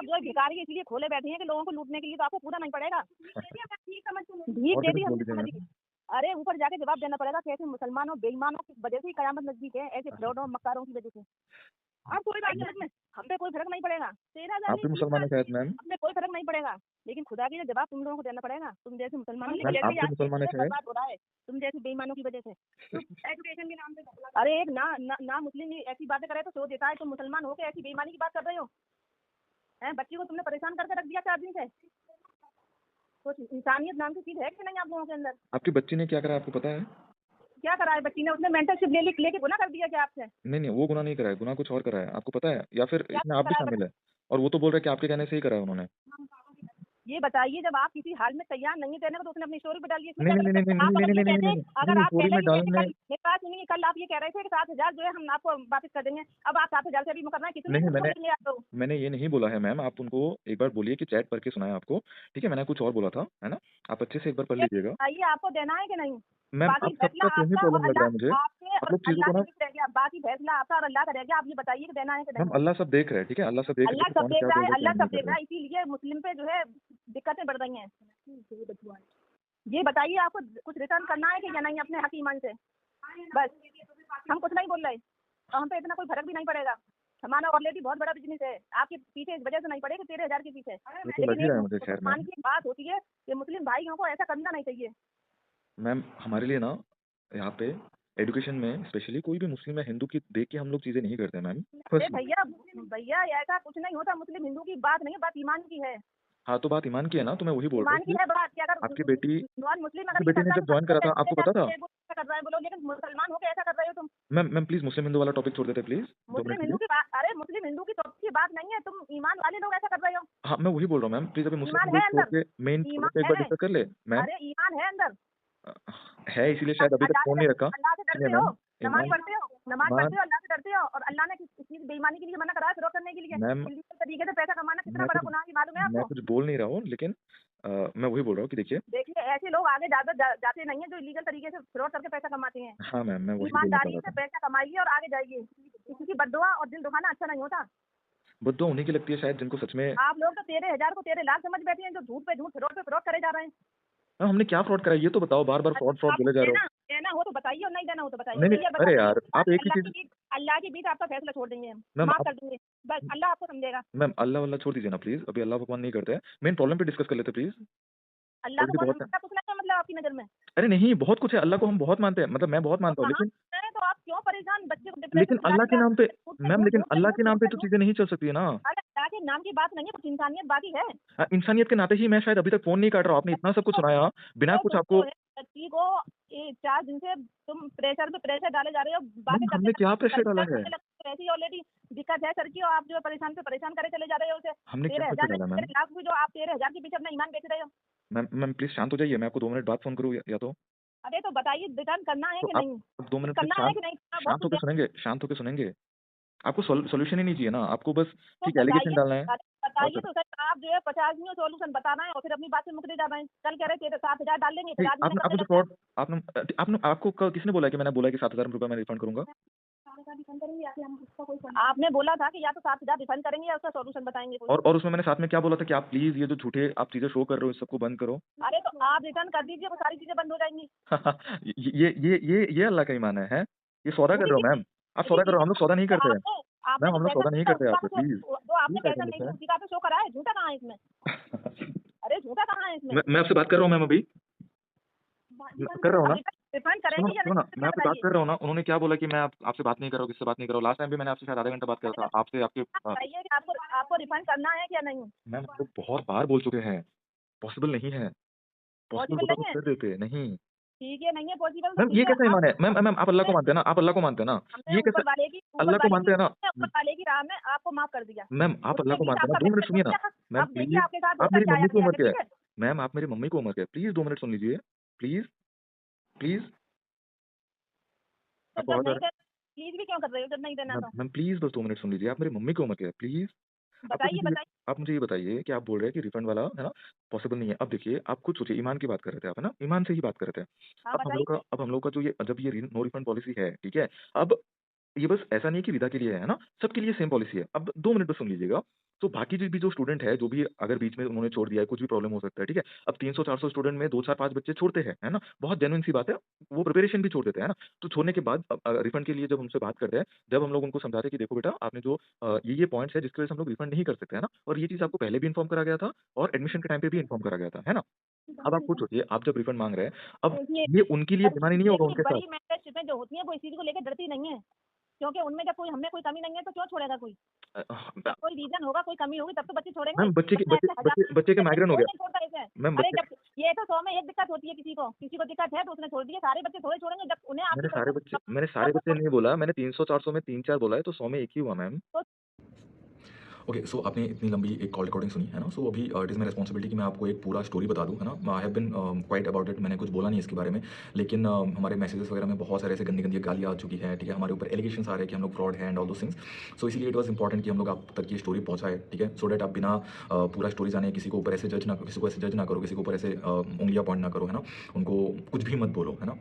जो है भिखारी इसलिए खोले बैठे हैं कि लोगों को लूटने के लिए, तो आपको पूरा नहीं पड़ेगा। भीख और दे भी दी कुछ बोल हमने दीजिए समझ मैम। ली। अरे ऊपर जाके जवाब देना पड़ेगा कैसे मुसलमानों बेईमानों की वजह से ही कयामत नजदीक है, ऐसे फ्रॉडों मक्कारों की वजह से। अब कोई बात नहीं, में हम पे कोई फर्क नहीं पड़ेगा, 13,000 आप नहीं भी 30 मुसलमान साल है शायद मैम। हम पे कोई फर्क नहीं पड़ेगा, लेकिन खुदा के लिए जवाब तुम लोगों को देना पड़ेगा। तुम जैसे मुसलमानों की मैम वजह आप से भी आज मुसलमान है देश शायद। बर्बाद हो रहा है, तुम जैसे बेईमानों की वजह से। एजुकेशन के नाम पे अरे एक ना मुस्लिम ऐसी बातें करे तो सो देता है, तुम मुसलमान हो के ऐसी बेईमानी की बात कर रहे हो। हैं बच्ची को तुमने परेशान करके रख दिया 4 दिन से। कुछ इंसानियत नाम की चीज है कि नहीं आप लोगों के अंदर? आपकी बच्ची ने क्या करा आपको पता है? क्या करा है बच्ची ने? उसने मेंटरशिप लेके गुनाह कर दिया क्या आपसे? नहीं वो गुनाह नहीं करा है, गुनाह कुछ और करा है, आपको पता है? या फिर क्या इसमें आप भी करा है शामिल है? और वो तो बोल रहा है कि आपके कहने से ही करा है उन्होंने। ये बताइए, जब आप किसी हाल में तैयार नहीं देने को तो उसने अपनी स्टोरी पे डाली, इसमें नहीं क्या नहीं गलत नहीं है? नहीं आप नहीं अगर नहीं ये नहीं नहीं कहते, नहीं अगर नहीं, आप स्टोरी पहले में ही कहते, डालने। मेरी बात सुनिए, कल आप ये कह रहे थे कि 7,000 जो है हम आपको वापस कर देंगे, अब आप 7,000 से अभी मुकरना है, कितने नहीं कुछ समझ आप लोग? मैंने ये नहीं बोला है मैम, आप उनको एक बार बोलिए कि चैट पढ़ के सुनाया आपको, ठीक है? मैंने कुछ और बोला था, है ना? आप अच्छे से एक बार पढ़ लीजिएगा। आइए, आपको देना है कि नहीं? मैम बाकी आप फैसला सबका सेम ही आपका और प्रॉब्लम लग रहा है मुझे। अल्लाह, आपके आप और लोग चीज़ों अल्लाह को के ना। बीच रह गया, बाकी फैसला आपका और अल्लाह का रह गया। आप ये बताइए कि देना है कि मैम नहीं? अल्लाह सब देख रहा है, ठीक है? अल्लाह सब देख रहा है अल्लाह कि सब कौन देख क्या रहा बोल है, रहा है, क्या अल्लाह नहीं सब कर देख रहा रहा है। है, इसीलिए मुस्लिम पे जो है दिक्कतें बढ़ रही हैं। ये बताइए, आपको कुछ रिटर्न करना है कि या नहीं अपने हक ईमान से? बस, हम कुछ नहीं बोल रहे और हम पे इतना कोई फर्क भी नहीं पड़ेगा। हमारा ऑलरेडी बहुत बड़ा बिजनेस है, आपके पीछे इस वजह से नहीं पड़ेगा 13,000 के पीछे। वो तो लग लेकिन ही एक रहा है मुझे खैर मुसलमान मैम। की बात होती है कि मुस्लिम भाइयों को ऐसा करना नहीं चाहिए। मैम हमारे लिए ना यहाँ पे एजुकेशन में स्पेशली कोई भी मुस्लिम या हिंदू की देख के हम लोग चीज़ें नहीं करते मैम। अरे बस। भैया भैया, ऐसा कुछ नहीं होता, मुस्लिम हिंदू की बात नहीं है, बात ईमान की है। हाँ, तो बात ईमान की है ना, तो मैं वही बोल रहा हूँ ईमान की कि है बात कि अगर आपकी बेटी नॉन मुस्लिम अगर आपकी ये बेटी ने करता जब जॉइन करा था आपको पता था? ऐसा कर रहा है बोलो, लेकिन मुसलमान होकर ऐसा कर रहे हो तुम। मैम प्लीज़ मुस्लिम हिंदू वाला टॉपिक छोड़ देते हैं प्लीज़, 2 मिनट मुस्लिम के हिंदू लिए। की बात, अरे मुस्लिम हिंदू की तो की बात नहीं है, तुम ईमान वाले लोग ऐसा कर रहे हो। हाँ, मैं वही बोल रहा हूँ मैम, प्लीज़ अभी मुस्लिम ईमान हिंदू है छोड़ अंदर, के मेन टॉपिक पे एक ईमान बार है। डिस्कस कर ले मैम। अरे ईमान है अंदर। अ, है इसीलिए शायद अभी तक फ़ोन नहीं रखा। अल्लाह से सुनिए डरते हो, मैम, नमाज ईमान पढ़ते हो, नमाज ईमान पढ़ते हो, अल्लाह से डरते हो, और अल्लाह ने किस चीज बेईमानी के लिए मना करा है, फिरौत करने के लिए। मैम इल्लीगल तरीके से पैसा कमाना कितना मैं बड़ा कुछ गुनाह है, मालूम है मैं आपको? कुछ बोल नहीं रहा हूँ, लेकिन मैं वही बोल रहा हूँ कि देखिए। देखिए, ऐसे लोग आगे जाते नहीं है जो इलीगल तरीके से फ्रॉड करके पैसा कमाते हैं। हाँ मैम, मैं वही बोलना चाह ईमानदारी रहा से था। पैसा कमाइए और आगे जाइए। किसी की बद्दुआ और दिल दुखाना अच्छा नहीं होता। बद्दुआ उन्हीं की लगती है शायद जिनको सच में। आप लोग तो 13,000 को 13 लाख समझ बैठे हैं, जो झूठ पे झूठ, फ्रॉड पे फ्रॉड करे जा रहे हैं। मैम हमने क्या फ्रॉड करा है ये तो बताओ, बार-बार फ्रॉड फ्रॉड आपको बोले जा रहे हो। देना देना हो तो बताइए, और नहीं देना हो तो बताइए। नहीं, नहीं, क्लियर अरे बताइए, यार आप एक ही चीज़। अल्लाह के बीच आपका फैसला छोड़ देंगे, हम मैम माफ आप कर देंगे। बस अल्लाह आपको समझेगा। मैम अल्लाह-वल्लाह छोड़ दीजिए ना प्लीज़, अभी अल्लाह भगवान नहीं करते हैं। मेन प्रॉब्लम पे डिस्कस कर लेते हैं प्लीज़। अल्लाह को ऑलरेडी कौन बहुत है। समझता? कुछ नहीं है मतलब आपकी नजर में? अरे नहीं, बहुत कुछ है, अल्लाह को हम बहुत मानते हैं, मतलब मैं बहुत तो मानता हूँ, कहाँ लेकिन है? तो आप क्यों परेशान बच्चे को डिप्रेशन लेकिन में अल्लाह दिलाने के जा नाम रहे पे हैं? झूठ पे मैम झूठ, लेकिन झूठ पे अल्लाह झूठ, के नाम झूठ पे पे तो झूठ। चीज़ें नहीं चल सकती है ना। अरे अल्लाह के नाम की बात नहीं है, कुछ इंसानियत बाकी है। इंसानियत के नाते ही मैं शायद अभी तक फ़ोन नहीं काट रहा हूँ, आपने इतना सब कुछ सुनाया, बिना तो कुछ दोस्तों आपको। है, बच्ची को ये 4 दिन से तुम प्रेशर पे प्रेशर डाले जा रहे हो, मैम बातें हमने क्या प्रेशर डाला है? करते ऐसी ऑलरेडी दिक्कत है सर की, और आप जो है परेशान पे परेशान करे चले जा रहे हो उसे। हमने क्या तेरह प्रेशर हजार में डाला मैम? 13 लाख भी, जो आप 13,000 के पीछे अपना ईमान बेच रहे हो। मैम प्लीज़ शांत हो जाइए, मैं आपको 2 मिनट बाद फ़ोन करूँ या तो? अरे तो बताइए, रिटर्न करना है तो कि आप नहीं? 2 मिनट प्लीज़ करना है शांत कि नहीं? बहुत शांत कुछ होके है। सुनेंगे? शांत होके सुनेंगे? आपको सॉल्यूशन ही नहीं चाहिए ना, आपको बस तो ठीक एलिगेशन बताइए, डालना है। अरे और बताइए सर तो सर, आप जो है 50 में सॉल्यूशन बताना है और फिर अपनी बात से मुकरे जा रहे हैं। कल कह रहे थे 7,000 डाल देंगे, फिर नहीं, आज मना आपने करने आपने जो लग गए। फ्रॉड आपने आपने आपको किसने बोला है कि मैंने बोला है कि 7,000 रुपए मैं रिफंड करूँगा? आपने बोला था कि या तो 7,000 रिफंड करेंगे या उसका सॉल्यूशन बताएंगे कोई। और उसमें मैंने साथ में क्या बोला था कि आप प्लीज़ ये जो झूठे आप चीज़ें शो कर रहे हो इस सबको बंद करो। अरे तो आप रिटर्न कर दीजिए, वो सारी चीजें बंद हो जाएंगी। ये अल्लाह का ईमान है, हैं? ये सौदा कर झूठी रहे हो चीज, मैम, आप सौदा कर रहे हो, हम लोग सौदा नहीं तो करते हैं। आपने आपने मैम जो हम लोग पैसा सौदा नहीं दिया करते हैं आपसे, प्लीज़ जो आपने प्लीज़ ट्राई पैसा टू नहीं दिया अंडरस्टैंड। उसी का तो शो करा है, झूठा कहाँ है इसमें? अरे झूठा कहाँ है इसमें? मैं आपसे बात कर रहा हूँ मैम अभी, कर रहा हूँ ना? रिफंड सुनो करेंगे या सुनो नहीं ना, मैं क्या आपसे बात बताइए? कर रहा हूँ ना, उन्होंने क्या बोला कि मैं आपसे बात नहीं कर रहा हूँ, किससे बात नहीं कर रहा हूँ। लास्ट टाइम भी मैंने आपसे शायद आधा घंटा बात करा था, आपसे आपके बताइए कि आपको आपको रिफंड करना है क्या नहीं? मैम हम लोग बहुत बार बोल चुके हैं, पॉसिबल नहीं है, पॉसिबल पॉसिबल होता तो नहीं है? कर देते, नहीं। ठीक है, नहीं है पॉसिबल तो मैम ये ठीक है। कैसा आप ईमान है? मैम आप अल्लाह को मानते हैं ना? आप अल्लाह को मानते हैं ना? हमने ये कैसा अल्लाह को मानते हैं ना? ऊपर वाले की राह में आपको माफ कर दिया। मैम आप अल्लाह उसके को बीच मानते हैं ना? आपका 2 मिनट फैसला सुनिए छूट ना। गया। मैम अब देखिए प्लीज़, आपके साथ आप होता मेरी क्या है मम्मी की आगे उम्र आगे, क्या है? ठीक है? मैम आप मेरी मम्मी की उम्र क्या है? प्लीज़ 2 मिनट सुन लीजिए, प्लीज़, तो आपको जब आवाज़ आ नहीं रहा कर, प्लीज भी क्यों कर रहे हो जब नहीं देना है? तो? मैम प्लीज़ बस 2 मिनट सुन लीजिए, आप मेरी मम्मी की उम्र क्या है? प्लीज़। बताइए बताइए। आप मुझे ये बताइए कि आप बोल रहे हैं कि रिफंड वाला है ना, पॉसिबल नहीं है। अब देखिए, आप खुद सोचिए, ईमान की बात कर रहे थे आप, है ना? ईमान से ही बात कर रहे थे। हाँ बताइए। अब हम लोग का जो ये जब ये रि नो रिफंड पॉलिसी है, ठीक है? अब ये बस ऐसा नहीं है कि विदा के लिए है ना? सबके लिए सेम पॉलिसी है। अब 2 मिनट बस सुन लीजिएगा। तो बाकी जो स्टूडेंट है, जो भी अगर बीच में उन्होंने छोड़ दिया है, कुछ भी प्रॉब्लम हो सकता है, ठीक है? अब 300-400 स्टूडेंट में 2, 4, 5 बच्चे छोड़ते हैं, है ना? बहुत जेन्युइन सी बात है, वो प्रिपरेशन भी छोड़ देते हैं, है ना? तो छोड़ने के बाद रिफंड के लिए जब हमसे बात करते हैं, जब हम लोग उनको समझाते हैं कि देखो बेटा, आपने जो ये पॉइंट्स है जिसकी वजह से हम लोग रिफंड नहीं कर सकते, है ना? और ये चीज़ आपको पहले भी इन्फॉर्म करा गया था और एडमिशन के टाइम पे भी इन्फॉर्म करा गया था, है ना? अब आप खुद सोचिए, आप जब रिफंड माँग रहे हैं, अब देखिए, ये उनके लिए बेईमानी नहीं होगा देखिए उनके साथ। बड़ी मेंटरशिपें जो होती हैं वो इसी को लेके डरती नहीं है, क्योंकि उनमें जब कोई हमें कोई कमी नहीं है तो क्यों छोड़ेगा कोई? अ, जब कोई रीज़न होगा, कोई कमी होगी तब तो बच्चे छोड़ेंगे, मैम बच्चे के वरना बच्चे ऐसे हज़ार बच्चे बच्चे के माइग्रेन हो कोई गया। नहीं छोड़ता ऐसे। मैम अरे बच्चे जब ये तो 100 में 1 दिक्कत होती है किसी को दिक्कत है तो उसने छोड़ दिया, सारे बच्चे थोड़े छोड़ेंगे जब उन्हें आपकी परेशानी मैंने सारे बच्चे नहीं बोला, मैंने 300-400 में 3-4 बोला है, तो 100 में 1 ही हुआ मैम। ओके, सो आपने इतनी लंबी एक कॉल रिकॉर्डिंग सुनी, है ना? सो अभी इट इज़ माई रिस्पॉन्सिबिलिटी कि मैं आपको एक पूरा स्टोरी बता दूँ, है ना? I have been quite about it, मैंने कुछ बोला नहीं इसके बारे में, लेकिन हमारे मैसेजेस वगैरह में बहुत सारे ऐसे गंदी-गंदी गालियाँ आ चुकी हैं, ठीक है? हमारे ऊपर एलिगेशंस आ रहे हैं कि हम लोग फ्रॉड हैं एंड ऑल दोज़ थिंग्स। सो इसीलिए इट वाज़ इंपॉर्टेंट कि हम लोग आप तक ये स्टोरी पहुँचाएँ, ठीक है? सो दैट आप बिना पूरा स्टोरी जाने किसी को ऊपर ऐसे जज ना करो, किसी के ऊपर ऐसे उँगलियाँ पॉइंट ना करो, है ना? उनको कुछ भी मत बोलो, है ना?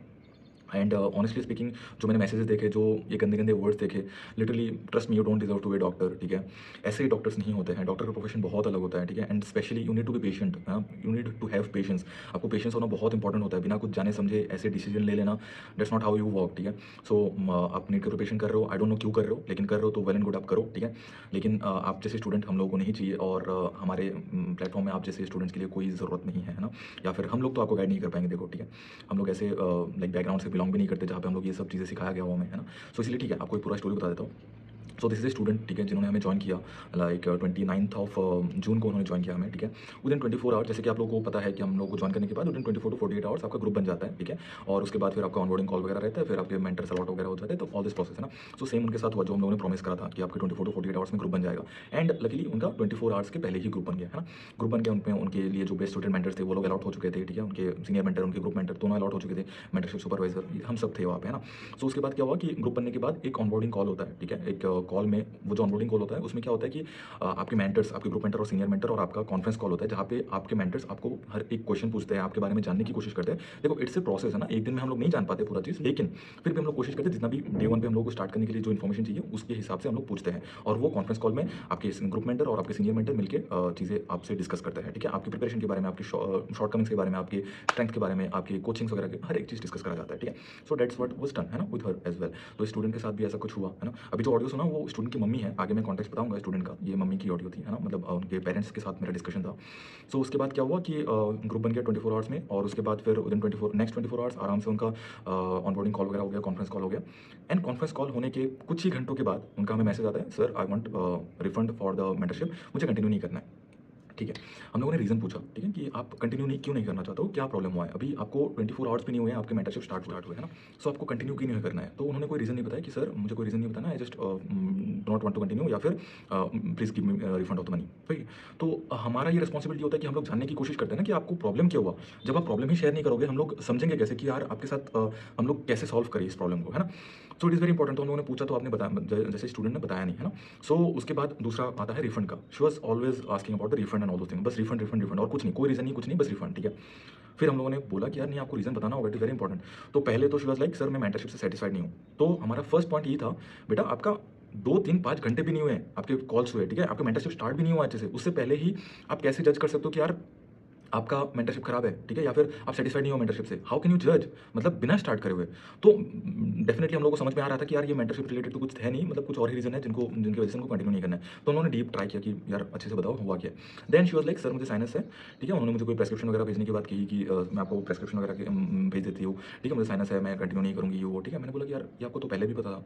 एंड ऑनेस्टली स्पीकिंग, जो मैंने मैसेजेस देखे, जो ये गंदे-गंदे वर्ड्स देखे, literally trust me, you don't deserve to be a doctor, ठीक है? ऐसे डॉक्टर्स नहीं होते हैं, डॉक्टर का प्रोफेशन बहुत अलग होता है, ठीक है? And specially you need to be patient, है ना? You need to have patience. आपको पेशेंस होना बहुत इंपॉर्टेंट होता है, बिना कुछ जाने समझे ऐसे डिसीजन ले लेना, that's not how you work, ठीक है? सो आप नीट का प्रिपरेशन कर रहे हो, आई डोंट नो क्यों कर रहे हो, लेकिन कर रहे हो तो वेल एंड गुड, आप करो, ठीक है? लेकिन आप जैसे स्टूडेंट हम लोगों को नहीं चाहिए, और हमारे प्लेटफॉर्म में आप जैसे स्टूडेंट्स के लिए कोई ज़रूरत नहीं है ना? या फिर हम लोग तो आपको गाइड नहीं कर पाएंगे, देखो, ठीक है? हम लोग ऐसे लाइक बैकग्राउंड से बिलोंग भी नहीं करते जहाँ पे हम लोग ये सब चीज़ें सिखाया गया हो हमें, है ना? सो इसलिए ठीक है, आपको एक पूरा स्टोरी बता देता हूँ। सो दिस इज ए स्टूडेंट, ठीक है, जिन्होंने हमें ज्वाइन किया लाइक 29th ऑफ जून को उन्होंने ज्वाइन किया हमें, ठीक है? विदिन 24 आवर्स, जैसे कि आप लोगों को पता है कि हम लोग को ज्वाइन करने के बाद विदिन 24 टू 48 आवर्स आपका ग्रुप बन जाता है, ठीक है? और उसके बाद फिर आपका ऑनबोर्डिंग कॉल वगैरह रहता है, फिर आपके मेंटर्स अलॉट वगैरह हो जाते हैं, तो ऑल दिस प्रोसेस है ना? सो सेम उनके साथ हुआ, जो हम लोगों ने प्रॉमिस करा था कि आपके 24 टू 48 आवर्स में ग्रुप बन जाएगा, एंड लकीली उनका 24 आवर्स के पहले ही ग्रुप बन गया, है ना? ग्रुप बन गया, उनमें उनके लिए जो बेस्ट स्टूडेंट मेंटर्स थे वो लोग अलॉट हो चुके थे, ठीक है? उनके सीनियर मेंटर, उनके ग्रुप मेंटर दोनों अलॉट हो चुके थे, मेंटरशिप सुपरवाइजर हम सब थे वहाँ पे, है ना? सो उसके बाद क्या हुआ कि ग्रुप बनने के बाद एक ऑनबोर्डिंग कॉल होता है, ठीक है? एक कॉल में, वो जो ऑनबोर्डिंग कॉल होता है उसमें क्या होता है कि आपके मेंटर्स, आपके ग्रुप मेंटर और सीनियर मेंटर और आपका कॉन्फ्रेंस कॉल होता है, जहाँ पे आपके मेंटर्स आपको हर एक क्वेश्चन पूछते हैं, आपके बारे में जानने की कोशिश करते हैं। देखो, इट्स ए प्रोसेस, है ना? एक दिन में हम लोग नहीं जान पाते पूरा चीज़, लेकिन फिर भी हम लोग कोशिश करते हैं, जितना भी डे वन पे हम लोग को स्टार्ट करने के लिए जो इन्फॉर्मेशन चाहिए उसके हिसाब से हम लोग पूछते हैं, और वो कॉन्फ्रेंस कॉल में आपके ग्रुप मेंटर और आपके सीनियर मेंटर मिलकर चीज़ें आपसे डिस्कस करते हैं, ठीक है? आपकी प्रिपरेशन के बारे में, आपकी शॉर्टकमिंग्स के बारे में, आपके स्ट्रेंथ के बारे में, आपके कोचिंग्स वगैरह के हर एक चीज़ डिस्कस करा जाता है, ठीक है? So that's what was done, है ना, विद हर एज वेल। तो स्टूडेंट के साथ भी ऐसा कुछ हुआ, है ना? अभी जो ऑडियो सुना वो स्टूडेंट की मम्मी है, आगे मैं कॉन्टेक्स्ट बताऊंगा स्टूडेंट का, ये मम्मी की ऑडियो थी, है ना? मतलब उनके पेरेंट्स के साथ मेरा डिस्कशन था। सो उसके बाद क्या हुआ कि ग्रुप बन गया 24 आवर्स में, और उसके बाद फिर विदिन 24 आवर्स आराम से उनका ऑनबोर्डिंग कॉल वगैरह हो गया, कॉन्फ्रेंस कॉल हो गया, एंड कॉन्फ्रेंस कॉल होने के कुछ ही घंटों के बाद उनका हमें मैसेज आता है, sir I want refund for the mentorship, मुझे कंटिन्यू नहीं करना है, ठीक है? हम लोगों ने रीज़न पूछा, ठीक है, कि आप कंटिन्यू नहीं क्यों नहीं करना चाहते हो, क्या प्रॉब्लम हुआ है? अभी आपको 24 आवर्स भी नहीं हुए हैं, आपके मेंटरशिप स्टार्ट हुए, है ना? सो आपको कंटिन्यू क्यों नहीं करना है? तो उन्होंने कोई रीज़न नहीं बताया कि सर मुझे कोई रीज़न नहीं बताना, I just do not want to continue, या फिर please give me refund of the money, ठीक है? तो हमारा ये रिस्पॉन्सिबिलिटी होता है कि हम लोग जानने की कोशिश करते हैं ना कि आपको प्रॉब्लम क्या हुआ। जब आप प्रॉब्लम ही शेयर नहीं करोगे, हम लोग समझेंगे कैसे कि यार आपके साथ हम लोग कैसे सॉल्व करें इस प्रॉब्लम को, है ना? So it is very important. तो हम लोगों ने पूछा तो आपने बताया, जैसे स्टूडेंट ने बताया नहीं, है ना? सो उसके बाद दूसरा आता है रिफंड का। She was always asking about the refund and all those things, बस रिफंड, रिफंड, रिफंड, और कुछ नहीं, कोई रीज़न नहीं, कुछ नहीं, बस रिफंड, ठीक है? फिर हम लोगों ने बोला कि यार नहीं, आपको रीज़न बताना होगा, इट इज़ वेरी इंपॉर्टेंट। तो पहले तो शी वाज़ लाइक, सर मैं मेंटरशिप से सैटिस्फाइड नहीं हूँ। तो हमारा फर्स्ट पॉइंट ये था, बेटा आपका 2, 3, 5 घंटे भी नहीं हुए हैं, आपके कॉल्स हुए, ठीक है? आपका मेंटरशिप स्टार्ट भी नहीं हुआ अच्छे से, उससे पहले ही आप कैसे जज कर सकते हो कि यार आपका मेंटरशिप खराब है, ठीक है? या फिर आप सैटिस्फाइड नहीं हो मेंटरशिप से, हाउ कैन यू जज, मतलब बिना स्टार्ट करे हुए? तो डेफिनेटली हम लोगों को समझ में आ रहा था कि यार ये मेंटरशिप रिलेटेड तो कुछ है नहीं, मतलब कुछ और ही रीज़न है जिनकी वजह से उनको कंटिन्यू नहीं करना है। तो उन्होंने डीप ट्राई किया कि यार अच्छे से बताओ हुआ क्या है। Then she was like, sir मुझे साइनस है, ठीक है? उन्होंने मुझे कोई प्रेस्क्रिप्शन वगैरह भेजने की बात कही कि मैं आपको प्रेस्क्रिप्शन वगैरह भेज देती हूँ, ठीक है? मुझे साइनस है, मैं कंटिन्यू नहीं करूँगी, ये वो, ठीक है? मैंने बोला कि यार ये आपको तो पहले भी पता था।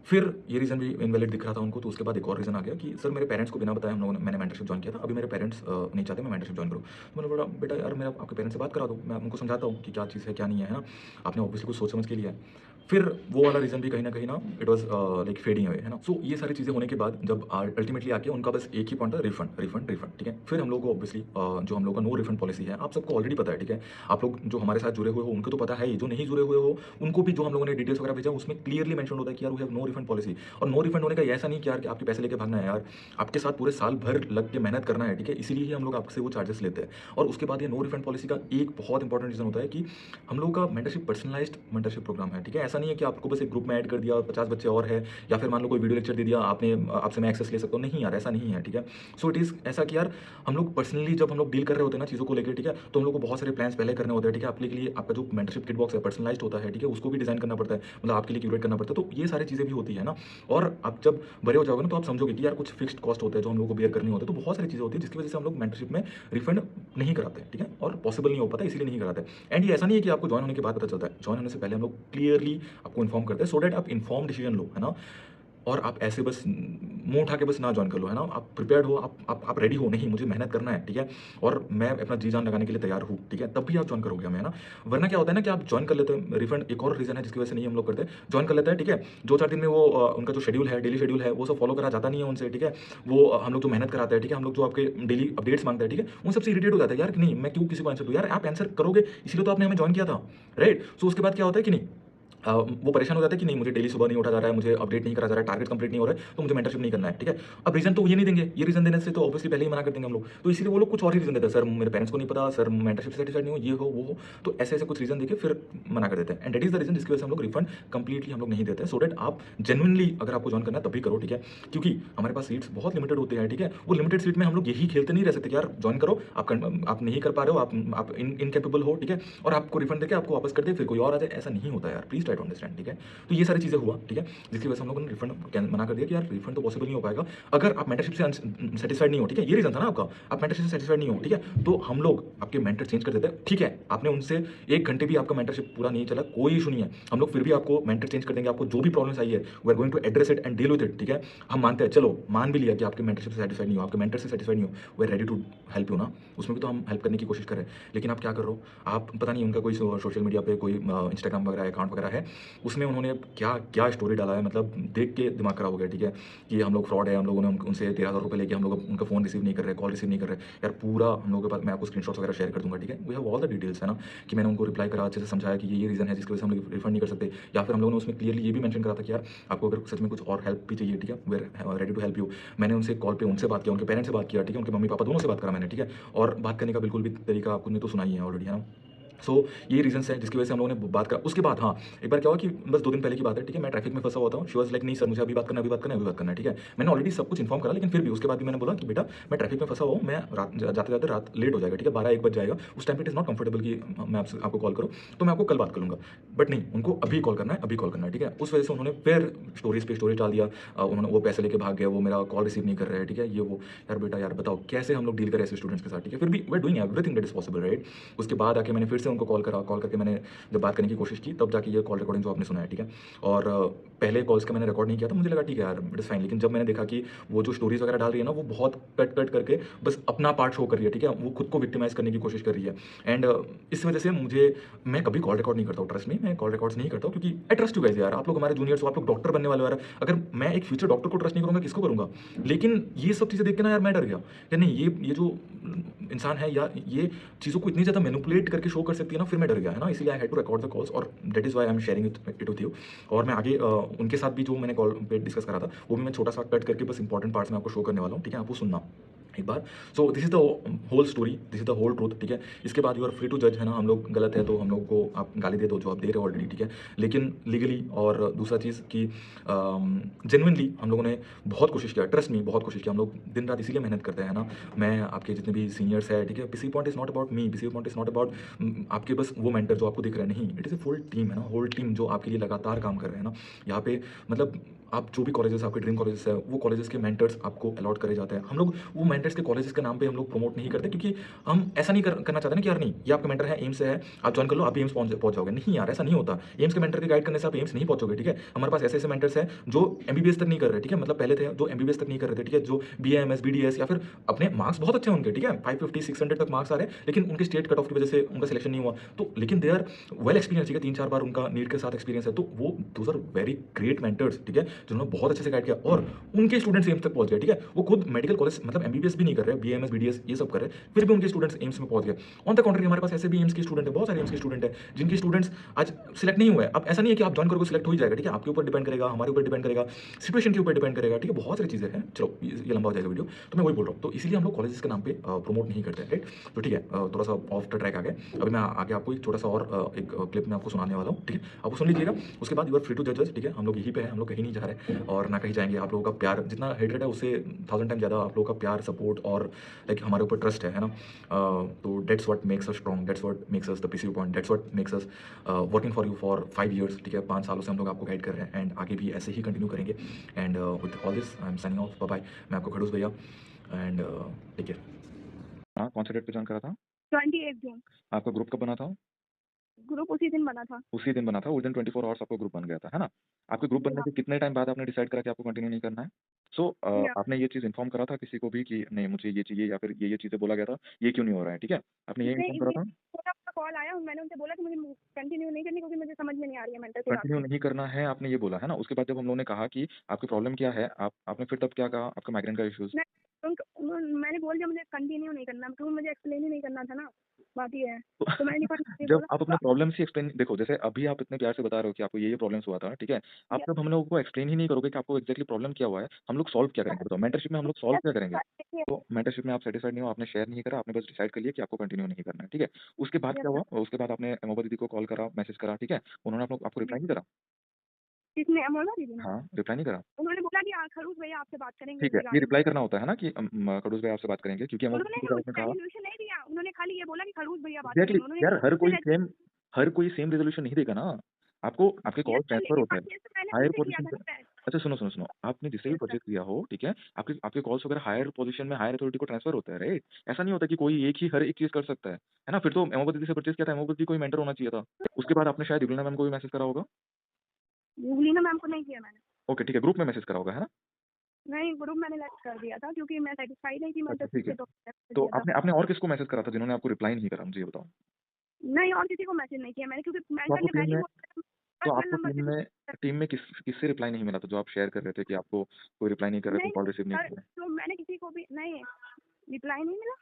फिर ये रीज़न भी इनवैलिड दिख रहा था उनको, तो उसके बाद एक और रीज़न आ गया कि सर मेरे पेरेंट्स को बिना बताए मैंने मेंटरशिप जॉइन किया था, अभी मेरे पेरेंट्स नहीं चाहते मैं मेंटरशिप जॉइन करूँ। तो मैंने बोला, बेटा यार मेरा आपके पेरेंट्स से बात करा दो, मैं उनको समझाता हूँ कि क्या चीज़ है क्या नहीं है ना? आपने ऑब्वियसली कुछ सोच समझ के लिया है। फिर वो वाला रीज़न भी कहीं न कहीं ना, it was like fading away, है ना? सो ये सारी चीज़ें होने के बाद जब अल्टीमेटली आके उनका बस एक ही पॉइंट था, रिफंड, रिफंड, रिफंड, ठीक है? फिर हम लोग को ऑब्वियसली जो हम लोग का नो रिफंड पॉलिसी है, आप सबको ऑलरेडी पता है, ठीक है? आप लोग जो हमारे साथ जुड़े हुए हो उनको तो पता है ही, जो नहीं जुड़े हुए हो उनको भी जो हम लोगों ने डिटेल्स वगैरह भेजा उसमें क्लियरली मेंशन होता है कि यार we have no refund policy. और नो रिफंड होने का ये ऐसा नहीं कि यार कि आपके पैसे लेके भागना है यार, आपके साथ पूरे साल भर लग के मेहनत करना है, ठीक है? इसीलिए ही हम लोग आपसे वो चार्जेस लेते हैं। और उसके बाद ये नो रिफंड पॉलिसी का एक बहुत इंपॉर्टेंट रीज़न होता है कि हम लोग का मेंटरशिप पर्सनलाइज्ड मेंटरशिप प्रोग्राम है, ठीक है? ऐसा नहीं है कि आपको बस एक ग्रुप में ऐड कर दिया, 50 बच्चे और है, या फिर मान लो कोई वीडियो लेक्चर दे दिया आपने, आपसे मैं एक्सेस ले सकता हूँ, नहीं यार ऐसा नहीं है, ठीक है। सो इट इज़ ऐसा कि यार हम लोग पर्सनली जब हम लोग डील कर रहे होते हैं ना चीज़ों को लेकर, ठीक है, तो हम लोग को बहुत सारे प्लान्स पहले करने होते हैं, ठीक है। आपके लिए आपका जो मेंटरशिप किट बॉक्स है पर्सनलाइज्ड होता है, ठीक है, उसको भी डिजाइन करना पड़ता है, मतलब आपके लिए क्यूरेट करना पड़ता है, तो ये सारी चीज़ें भी होती है ना। और आप जब बड़े हो जाओगे ना तो आप समझोगे कि यार कुछ फिक्स्ड कॉस्ट होते हैं जो हम लोग को बेयर करनी होती है, तो बहुत सारी चीज़ें होती है जिसकी वजह से हम लोग मेंटरशिप में रिफंड नहीं कराते, ठीक है, और पॉसिबल नहीं हो पाता, इसीलिए नहीं कराते। एंड ये ऐसा नहीं है कि आपको ज्वाइन होने के बाद पता चलता है, ज्वाइन होने से पहले हम लोग क्लियरली आपको इन्फॉर्म करते हैं, सो दैट आप इन्फॉर्म डिसीजन लो, है ना। और आप ऐसे बस मुंह उठा के बस ना ज्वाइन कर लो, है ना। आप प्रिपेयर्ड हो, आप रेडी हो, नहीं मुझे मेहनत करना है, ठीक है, और मैं अपना जी जान लगाने के लिए तैयार हूँ, ठीक है, तब भी आप ज्वाइन करोगे हमें, है ना। वरना क्या होता है ना कि आप ज्वाइन कर लेते हैं, रिफंड एक और रीजन है जिसकी वजह से नहीं हम लोग करते, ज्वाइन कर लेते हैं, ठीक है, 2-4 दिन में वो उनका जो शेड्यूल है, डेली शेड्यूल है, वो सब फॉलो करा जाता नहीं है उनसे, ठीक है। वो हम लोग जो मेहनत कराते हैं, ठीक है, हम लोग जो आपके डेली अपडेट्स मांगते हैं, ठीक है, उन सबसे इरिटेट हो जाता है यार कि नहीं मैं क्यों किसी को आंसर दूँ, यार आप आंसर करोगे इसीलिए तो आपने हमें ज्वाइन किया था, राइट। सो उसके बाद क्या होता है कि नहीं वो परेशान हो जाता है कि नहीं मुझे डेली सुबह नहीं उठा जा रहा है, मुझे अपडेट नहीं करा जा रहा है, टारगेट कंप्लीट नहीं हो रहा है, तो मुझे मेंटरशिप नहीं करना है, ठीक है। अब रीजन तो ये नहीं देंगे, ये रीजन देने से तो ऑब्वियसली पहले ही मना कर देंगे हम लोग, तो इसीलिए वो लोग कुछ और ही रीजन देते हैं, सर मेरे पेरेंट्स को नहीं पता, सर मेंटरशिप सेटिस्फाइड नहीं हो, ये हो वो हो, तो ऐसे ऐसे कुछ रीजन देके फिर मना कर देते हैं। And that is the reason जिसकी वजह से हम लोग रिफंड कंप्लीटली हम लोग नहीं देते, सो दैट आप जेन्युइनली अगर आपको ज्वाइन करना है तभी करो, ठीक है, क्योंकि हमारे पास सीट्स बहुत लिमिटेड होते हैं, ठीक है। वो लिमिटेड सीट में हम लोग यही खेलते नहीं रह सकते कि यार ज्वाइन करो, आप नहीं कर पा रहे हो, आप इनकेपेबल हो, ठीक है, और आपको रिफंड देके आपको वापस कर दे, फिर कोई और आ जाए, ऐसा नहीं होता यार, प्लीज ट्राई टू अंडरस्टैंड, ठीक है। तो ये सारी चीज़ें हुआ, ठीक है, जिसकी वजह से हम लोगों ने रिफंड मना कर दिया कि यार रिफंड तो पॉसिबल नहीं हो पाएगा अगर आप मेंटरशिप से सेटिस्फाइड नहीं हो, ठीक है, ये रीजन था ना आपका, आप मेंटरशिप से सेटिस्फाइड नहीं हो, ठीक है, तो हम लोग आपके मेंटर चेंज कर देते हैं, ठीक है। आपने उनसे 1 घंटे भी आपका मेंटरशिप पूरा नहीं चला, कोई इशू नहीं है, हम लोग फिर भी आपको मेंटर चेंज कर देंगे, आपको जो भी प्रॉब्लम्स आई है we are going to address it and deal with it, ठीक है। हम मानते हैं, चलो मान भी लिया कि आपके मेंटरशिप से सेटिस्फाइड नहीं हो, आपके मेंटर से सेटिस्फाइड नहीं हो, we are ready to help you ना, उसमें भी तो हम हेल्प करने की कोशिश कर रहे हैं, लेकिन आप क्या कर रहे हो, आप पता नहीं उनका कोई सोशल मीडिया पे कोई इंस्टाग्राम वगैरह अकाउंट वगैरह है, उसमें उन्होंने क्या क्या स्टोरी डाला है, मतलब देख के दिमाग खराब हो गया, ठीक है, कि हम लोग फ्रॉड है, हम लोगों ने उनसे 13,000 रुपये लेके हम लोग उनका फ़ोन रिसीव नहीं कर रहे, कॉल रिसीव नहीं कर रहे, यार पूरा हम लोगों के पास, मैं आपको स्क्रीनशॉट्स वगैरह शेयर कर दूंगा, ठीक है, we have all the details, है ना, कि मैंने उनको रिप्लाई करा, अच्छे से समझाया कि ये रीज़न है जिसकी वजह से हम लोग रिफंड नहीं कर सकते, या फिर हम लोगों ने उसमें क्लियरली ये भी मेंशन करा था कि यार आपको अगर सच में कुछ और हेल्प भी चाहिए, ठीक है, we are ready to help you. मैंने उनसे कॉल पे उनसे बात किया, उनके पेरेंट्स से बात किया, ठीक है, उनके मम्मी पापा दोनों से बात करा मैंने, ठीक है, और बात करने का बिल्कुल भी तरीका आपको ने तो सुना ही है ऑलरेडी, है ना। सो ये रीजंस हैं जिसकी वजह से हम लोगों ने बात करा। उसके बाद हाँ, एक बार क्या हुआ कि बस 2 दिन पहले की बात है, ठीक है, मैं ट्रैफिक में फंसा हुआ था, शी वाज़ लाइक नहीं सर मुझे अभी बात करना है, अभी बात करना है, अभी बात करना है, ठीक है। मैंने ऑलरेडी सब कुछ इन्फॉर्म करा, लेकिन फिर भी उसके बाद भी मैंने बोला कि बेटा मैं ट्रैफिक में फंसा हुआ हूँ, मैं रात जाते-जाते रात लेट हो जाएगा, ठीक है, 12-1 बज जाएगा, उस टाइम पे इट इज़ नॉट कंफर्टेबल कि मैं आपको कॉल करूँ, तो मैं आपको कल बात कर लूँगा। बट नहीं, उनको अभी कॉल करना है, अभी कॉल करना है, ठीक है। उस वजह से उन्होंने फिर स्टोरीज़ पे स्टोरी डाल दिया, उन्होंने वो पैसे लेके भाग गए, वो मेरा कॉल रिसीव नहीं कर रहे हैं, ठीक है, ये वो। यार बेटा यार बताओ कैसे हम लोग डील करें ऐसे स्टूडेंट्स के साथ, ठीक है, फिर भी we are doing everything that is possible, right. उसके बाद आके मैंने फिर से उनको कॉल करा, कॉल करके मैंने जब बात करने की कोशिश की तब जाके ये कॉल रिकॉर्डिंग जो आपने सुना है, ठीक है। और पहले कॉल्स का मैंने रिकॉर्ड नहीं किया था, मुझे लगा ठीक है यार इट इज़ फाइन, लेकिन जब मैंने देखा कि वो जो स्टोरीज़ वगैरह डाल रही है ना वो बहुत कट कट करके बस अपना पार्ट शो कर रही है, ठीक है, वो खुद को विक्टिमाइज करने की कोशिश कर रही है। एंड इस वजह से मैं कभी कॉल रिकॉर्ड नहीं करता हूँ, ट्रस्ट नहीं, मैं कॉल रिकॉर्ड्स नहीं करता हूँ, क्योंकि आई ट्रस्ट यू गाइस यार, आप लोग हमारे जूनियर्स हो, आप लोग डॉक्टर बनने वाले हो यार, अगर मैं एक फ्यूचर डॉक्टर को ट्रस्ट नहीं करूँगा किसको करूँगा। लेकिन ये सब चीज़ें देख के ना यार मैं डर गया या नहीं, ये जो इंसान है या ये चीज़ों को इतनी ज़्यादा मैनिपुलेट करके शो कर सकती है ना, फिर मैं डर गया, है ना, इसीलिए I had to record the calls, और that is why I am sharing it with you. और मैं आगे उनके साथ भी जो मैंने कॉल पे डिस्कस करा था वो भी मैं छोटा सा कट करके बस इंपॉर्टेंट पार्ट्स में आपको शो करने वाला हूँ, ठीक है, आप वो सुनना एक बार। So this is the whole story, this is the whole truth, ठीक है। इसके बाद यू आर फ्री टू जज, है ना, हम लोग गलत है तो हम लोग को आप गाली दे दो जो आप दे रहे हो ऑलरेडी, ठीक है, लेकिन लीगली। और दूसरा चीज़ कि जेन्युइनली हम लोगों ने बहुत कोशिश किया, ट्रस्ट मी बहुत कोशिश किया, हम लोग दिन रात इसीलिए मेहनत करते हैं ना। मैं आपके जितने भी सीनियर्स है, ठीक है, PC point is not about me, PC point is not about आपके बस वो मेंटर जो आपको दिख रहे हैं, नहीं, it is a full team, है ना, होल टीम जो आपके लिए लगातार काम कर रहे हैं ना। यहाँ पे मतलब आप जो भी कॉलेजेस आपके ड्रीम कॉलेजेस है वो कॉलेजेस के मेंटर्स आपको अलॉट करे जाते हैं। हम लोग वो मेंटर्स के कॉलेजेस के नाम पे हम लोग प्रमोट नहीं करते, क्योंकि हम ऐसा नहीं करना चाहते ना कि यार नहीं ये आपका मेंटर है, एम्स से है, आप ज्वाइन कर लो, आप एम्स पहुंच जाओगे। नहीं यार, ऐसा नहीं होता। एम्स के मेंटर के गाइड करने से आप एम्स नहीं पहुंचोगे, ठीक है। हमारे पास ऐसे ऐसे मेंटर्स हैं जो एमबीबीएस तक नहीं कर रहे, ठीक है, मतलब पहले थे जो एमबीबीएस तक नहीं कर रहे थे, ठीक है, जो बीएएमएस बीडीएस या फिर अपने मार्क्स बहुत अच्छे होंगे, ठीक है, 550 600 तक मार्क्स आ रहे हैं, लेकिन उनके स्टेट कट ऑफ की वजह से उनका सिलेक्शन नहीं हुआ, तो लेकिन दे आर वेल एक्सपीरियंस, ठीक है, 3-4 बार उनका नीट के साथ एक्सपीरियंस है, तो वो those are very great mentors, ठीक है। जिन्होंने बहुत अच्छे से गाइड किया और उनके स्टूडेंट्स एम्स तक पहुंच गए, ठीक है। वो खुद मेडिकल कॉलेज मतलब एमबीबीएस भी नहीं कर रहे, बीएमएस बीडीएस ये सब कर रहे, फिर भी उनके स्टूडेंट्स एम्स में पहुंच गए। ऑन द कॉन्ट्री हमारे पास ऐसे भी एम्स के स्टूडेंट है, बहुत सारे एम्स के स्टूडेंट है जिनके स्टूडेंट्स आज सिलेक्ट नहीं हुए। अब ऐसा नहीं है कि आप ज्वाइन करोगे सिलेक्ट हो ही जाएगा, ठीक है। आपके ऊपर डिपेंड करेगा, हमारे ऊपर डिपेंड करेगा, सिचुएशन के ऊपर डिपेंड करेगा, ठीक है। बहुत सारी चीजें हैं। चलो ये लंबा हो जाएगा वीडियो, तो मैं वही बोल रहा हूँ। तो इसीलिए हम लोग कॉलेजेस के नाम पे प्रमोट नहीं करते हैं, राइट। तो ठीक है, थोड़ा सा ऑफ द ट्रैक आ गए। अभी मैं आगे आपको एक छोटा सा और एक क्लिप में आपको सुनाने वाला हूँ, ठीक है। आप वो सुन लीजिएगा, उसके बाद यू आर फ्री टू जज, ठीक है। हम लोग यहीं पे हैं, हम लोग कहीं नहीं जा रहे और ना कहीं जाएंगे। आप लोगों का प्यार जितना हेटेड है उससे 1000 टाइम ज़्यादा आप लोगों का प्यार, सपोर्ट और लाइक हमारे ऊपर ट्रस्ट है ना। तो that's what makes us strong, that's what makes us the PCU point, that's what makes us working for you for 5 years, ठीक है। 5 सालों से हम लोग आपको गाइड कर रहे हैं एंड आगे भी ऐसे ही कंटिन्यू करेंगे। And with all this I am signing off, bye bye. मैं आपको खड़ूस भैया एंड टेक केयर। हाँ, कौन से डेट पे ज्वाइन करा था? 28 जून आपका ग्रुप कब बना था? ग्रुप उसी दिन बना था। उसी दिन बना था, उस दिन 24 आवर्स आपका ग्रुप बन गया था, है ना? आपके ग्रुप बनने हाँ के कितने टाइम बाद आपने डिसाइड करा कि आपको कंटिन्यू नहीं करना है? सो या आपने ये चीज़ इन्फॉर्म करा था किसी को भी कि नहीं मुझे ये चाहिए या फिर ये चीज़ें बोला गया था, ये क्यों नहीं हो रहा है, ठीक है? आपने ये इन्फॉर्म नहीं करा ये था? थोड़ा सा कॉल आया, मैंने उनसे बोला कि मुझे कंटिन्यू नहीं करनी क्योंकि मुझे समझ में नहीं आ रही है मेंटल कंटिन्यू फिर। नहीं करना है आपने ये बोला, है ना? उसके बाद जब हम लोगों ने कहा कि आपकी प्रॉब्लम क्या है, आपने फिर तब क्या कहा? आपका माइग्रेन का इश्यूज़ मैं मैंने बोल दिया मुझे कंटिन्यू नहीं करना क्योंकि मुझे एक्सप्लेन ही नहीं करना था ना, बात ये है। तो तो मैंने नहीं जब बोला आप अपने प्रॉब्लम्स ही एक्सप्लेन देखो जैसे अभी आप इतने प्यार से बता रहे हो कि आपको ये प्रॉब्लम्स हुआ था, ठीक है? आप या जब हम लोगों को एक्सप्लेन ही नहीं करोगे कि आपको एग्ज़ैक्टली प्रॉब्लम क्या हुआ है, हम लोग सॉल्व क्या करेंगे बताओ? मेंटरशिप में हम लोग सॉल्व क्या करेंगे? तो मेंटरशिप में आप सैटिस्फाइड नहीं हो, आपने शेयर नहीं करा, आपने बस डिसाइड कर लिया कि आपको कंटिन्यू नहीं करना है, ठीक है? उसके बाद क्या हुआ? उसके बाद आपने अमोबा दीदी को कॉल करा, मैसेज करा, ठीक है? उन्होंने आपको रिप्लाई नहीं करा? किसने अमोला दीदी ने? हाँ, रिप्लाई नहीं करा? उन्होंने बोला कि खड़ूस भैया आपसे बात करेंगे ठीक है, ये रिगार्डिंग। रिप्लाई करना होता है ना कि खड़ूस भाई आपसे बात करेंगे क्योंकि अमोबा उन्होंने दीदी को आपने उसका कहा रेजोल्यूशन नहीं दिया, उन्होंने खाली ये बोला कि खड़ूस भैया बात एग्ज़ैक्टली करेंगे। उन्होंने यार उससे हर कोई सेम रिज़ॉल्यूशन नहीं देगा ना। आपको आपके ये कॉल ट्रांसफर होते हैं। ये तो मैंने हायर उनसे किया पोज़ीशन था पे ना पहले। अच्छा सुनो। आपने जिससे भी यस सर। परचेज़ किया हो, ठीक है? आपके आपके कॉल्स वगैरह हायर पोज़ीशन में हायर अथॉरिटी को ट्रांसफर होता है, राइट? ऐसा नहीं होता कि कोई एक ही हर एक चीज़ कर सकता है ना? फिर तो अमोबा दीदी से परचेज़ किया था, अमोबा दीदी को ही मेंटर होना चाहिए था। उसके बाद आपने शायद युगलना मैम को भी मैसेज करा होगा। लीना मैम को नहीं किया मैंने। ओके, ठीक है, ग्रुप में मैसेज करा होगा, है ना? नहीं, ग्रुप मैंने लेफ्ट कर दिया था क्योंकि मैं सेटिस्फाइड नहीं थी अच्छा, मेंटरशिप ठीक है। से, तो लेफ्ट कर तो दिया था। आपने आपने और किसको मैसेज करा था जिन्होंने आपको रिप्लाई नहीं करा? मुझे ये बताओ। नहीं और किसी को मैसेज नहीं किया मैंने क्योंकि तो मेंटर आपको ने टीम पहले ही में बोला तो पर्सनल आपको नंबर से। टीम में किससे रिप्लाई नहीं मिला था जो आप शेयर कर रहे थे कि आपको कोई रिप्लाई नहीं कर रहा है, नहीं कोई कॉल रिसीव नहीं सर, कर रहा है? तो मैंने किसी को भी नहीं रिप्लाई नहीं मिला।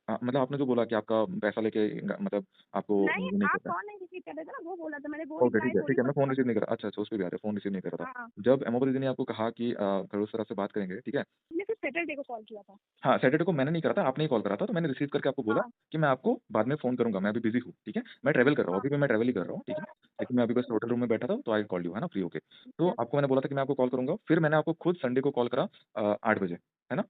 मतलब आपने जो बोला कि आपका पैसा लेके मतलब आपको नहीं ये नहीं आप करता है। कॉल नहीं रिसीव कर रहे थे ना, वो बोला था मैंने, वो ओके, रिप्लाई थोड़ी ठीक है, मैं बोला फ़ोन था। रिसीव नहीं करा अच्छा, उस पे भी आ रहा है, फ़ोन रिसीव नहीं करा था। हाँ जब अमोबा दीदी ने आपको कहा कि खड़ूस सर आपसे बात करेंगे, ठीक है? मैंने सिर्फ सैटरडे को कॉल किया था। हाँ, सैटरडे को मैंने नहीं करा था, आपने ही कॉल करा था, तो मैंने रिसीव करके आपको बोला हाँ कि मैं आपको बाद में फ़ोन करूँगा, मैं अभी बिज़ी हूँ, ठीक है? मैं ट्रैवल कर रहा हूँ, हाँ अभी भी मैं ट्रैवल ही कर रहा हूँ, ठीक है? लेकिन मैं अभी बस होटल रूम में बैठा था, तो आई कॉल्ड यू, है ना, फ्री होके। तो yes, आपको मैंने बोला था कि मैं आपको कॉल करूँगा, फिर मैंने आपको खुद संडे को कॉल करा 8 बजे, है ना?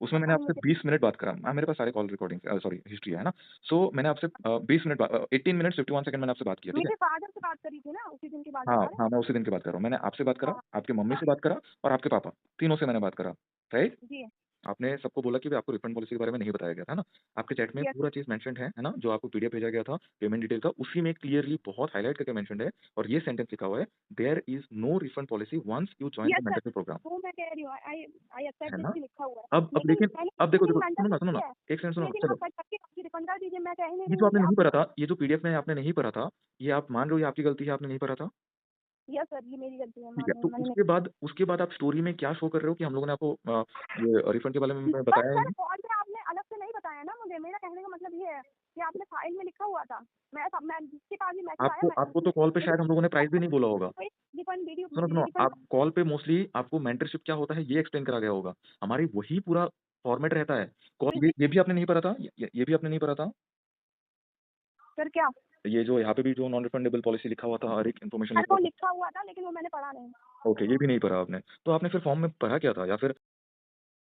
उसमें मैंने पता नहीं आपसे मुझे। 20 मिनट बात करा। मेरे पास सारे कॉल रिकॉर्डिंग्स सॉरी हिस्ट्री है ना? सो मैंने आपसे 20 मिनट 18 मिनट्स 51 सेकंड मैंने आपसे बात किया, ठीक है? मेरे फादर से बात करी थी ना, उसी दिन की बात हाँ, बता रहे हाँ, मैं उसी दिन की बात कर रहा हूँ। मैंने आपसे बात हैं। करा, हाँ आपकी मम्मी से बात करा और आपके पापा, तीनों से मैंने बात करा, राइट? जी आपने सबको बोला कि भई आपको रिफंड पॉलिसी के बारे में नहीं बताया गया था ना? आपके चैट में यस पूरा चीज़ मेंशन्ड है ना? जो आपको पीडीएफ भेजा गया था, पेमेंट डिटेल का, उसी में क्लियरली बहुत हाइलाइट करके मेंशन्ड है और ये सेंटेंस लिखा हुआ है, there is no refund policy once you join the yes sir, mentorship programme, वो मैं कह रही हूँ, आई आई एक्सेप्ट है दिस ना? भी लिखा हुआ है। अब लेकिन लेकिन मैंने अब देखो, अपनी देखो, मेंटरशिप सुनो की ना, है, 1 सेकंड सुनो ना, लेकिन चलो। आप करके आपकी रिफंड कर दीजिए, मैं कह ही नहीं ये रही जो हूँ आपने कि नहीं आप। पढ़ा था, ये जो पीडीएफ में आपने नहीं पढ़ा था, ये आप मान रहे हो ये आपकी गलती है, आपने नहीं पढ़ा था? यस सर, ये मेरी गलती है, ठीक मान है, रही तो हूँ मैंने उसके बाद आप स्टोरी में क्या शो कर रहे हो कि हम लोगों ने आपको ये रिफंड के बारे में नहीं। पर बताया ही सर नहीं? कॉल पे आपने अलग से नहीं बताया ना मुझे, मेरा कहने का मतलब ये है कि आपने फाइल में लिखा हुआ था। मैं जिसके पास भी मैसेज आया आपको मैं आपको तो कॉल पे शायद हम लोगों ने प्राइस भी नहीं बोला होगा। रिफंड वीडियो सुनो, रिफंड। आप कॉल पे मोस्टली आपको मेंटरशिप क्या होता है ये एक्सप्लेन करा गया होगा। हमारी वही पूरा फॉर्मेट रहता है। कॉल ये भी आपने नहीं पढ़ा था? ये भी आपने नहीं पढ़ा था? सर क्या? ये जो यहाँ पे भी जो नॉन रिफंडेबल पॉलिसी लिखा हुआ था, हर एक इन्फॉर्मेशन सर लिखा वो हुआ लिखा हुआ था लेकिन वो मैंने पढ़ा नहीं। था। ओके, ये भी नहीं पढ़ा आपने। तो आपने फिर फॉर्म में पढ़ा क्या था या फिर